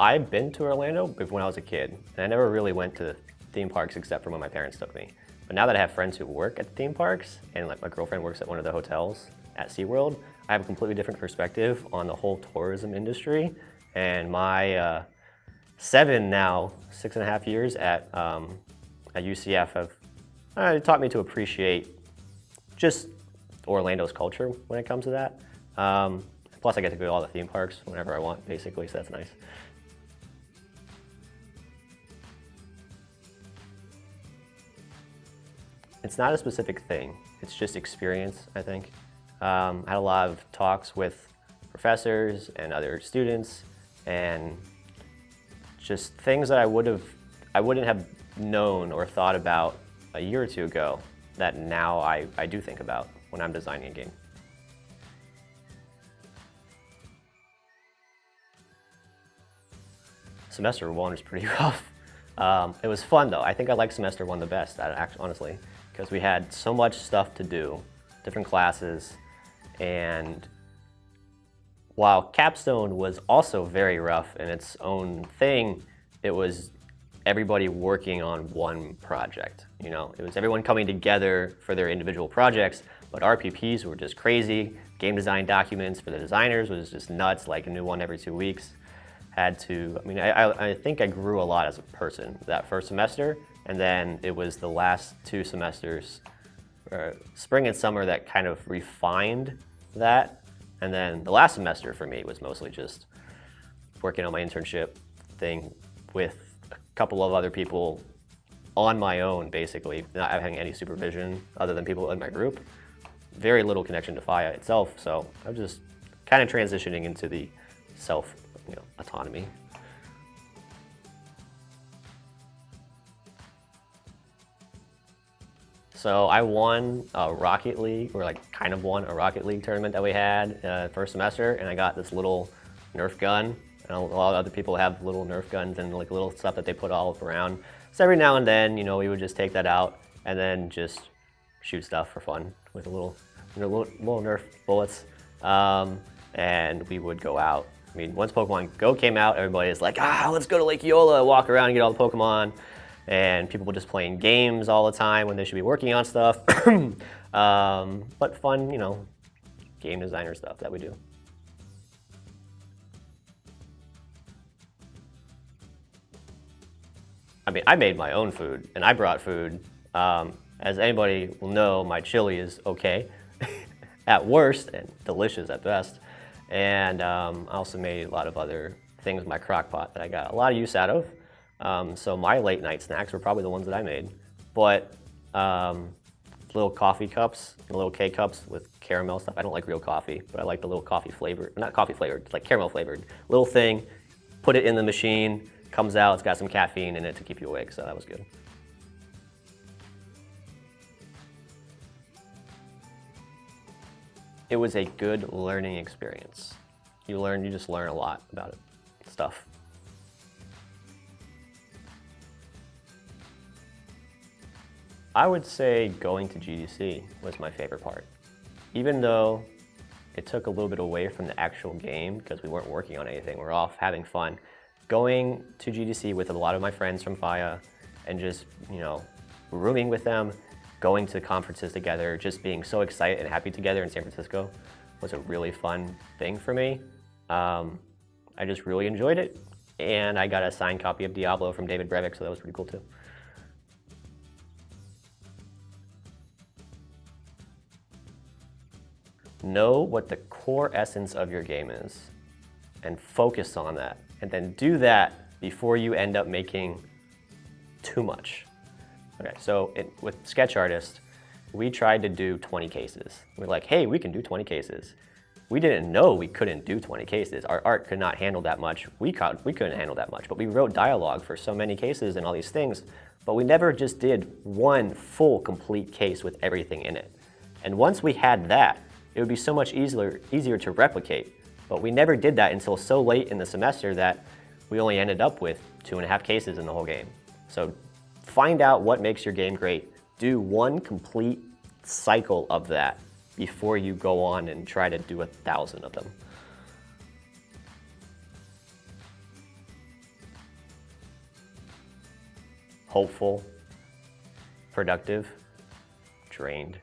I've been to Orlando when I was a kid, and I never really went to theme parks except for when my parents took me. But now that I have friends who work at the theme parks, and like my girlfriend works at one of the hotels at SeaWorld, I have a completely different perspective on the whole tourism industry. And my 6.5 years at UCF have taught me to appreciate just Orlando's culture when it comes to that. Plus I get to go to all the theme parks whenever I want, basically, so that's nice. It's not a specific thing, it's just experience, I think. I had a lot of talks with professors and other students, and just things that I wouldn't have known or thought about a year or two ago that now I do think about when I'm designing a game. Semester 1 was pretty rough. It was fun though. I think I liked semester 1 the best, honestly, because we had so much stuff to do, different classes, and while capstone was also very rough in its own thing, it was everybody working on one project. You know, it was everyone coming together for their individual projects, but RPPs were just crazy. Game design documents for the designers was just nuts, like a new one every 2 weeks. I think I grew a lot as a person that first semester, and then it was the last 2 semesters, spring and summer, that kind of refined that. And then the last semester for me was mostly just working on my internship thing with a couple of other people on my own, basically, not having any supervision other than people in my group. Very little connection to FIEA itself, so I'm just kind of transitioning into the autonomy. So I won a Rocket League, or like kind of won a Rocket League tournament that we had first semester, and I got this little Nerf gun. And a lot of other people have little Nerf guns and like little stuff that they put all around. So every now and then, you know, we would just take that out and then just shoot stuff for fun with little Nerf bullets, and we would go out. I mean, once Pokemon Go came out, everybody is like, let's go to Lake Eola, walk around and get all the Pokemon. And people were just playing games all the time when they should be working on stuff. But fun, you know, game designer stuff that we do. I mean, I made my own food, and I brought food. As anybody will know, my chili is okay at worst and delicious at best. And I also made a lot of other things with my crock pot that I got a lot of use out of. So my late night snacks were probably the ones that I made. But little coffee cups and little K-cups with caramel stuff. I don't like real coffee, but I like the little coffee flavored, not coffee flavored, like caramel flavored. Little thing, put it in the machine, comes out, it's got some caffeine in it to keep you awake, so that was good. It was a good learning experience. You just learn a lot about stuff. I would say going to GDC was my favorite part. Even though it took a little bit away from the actual game because we weren't working on anything, we're off having fun. Going to GDC with a lot of my friends from FIEA and just, you know, rooming with them, going to conferences together, just being so excited and happy together in San Francisco was a really fun thing for me. I just really enjoyed it, and I got a signed copy of Diablo from David Brevik, so that was pretty cool too. Know what the core essence of your game is and focus on that, and then do that before you end up making too much. Okay, so with Sketch Artist, we tried to do 20 cases. We're like, hey, we can do 20 cases. We didn't know we couldn't do 20 cases. Our art could not handle that much. We couldn't handle that much, but we wrote dialogue for so many cases and all these things, but we never just did one full, complete case with everything in it. And once we had that, it would be so much easier to replicate. But we never did that until so late in the semester that we only ended up with 2.5 cases in the whole game. So find out what makes your game great. Do one complete cycle of that before you go on and try to do 1,000 of them. hopeful, productive, drained.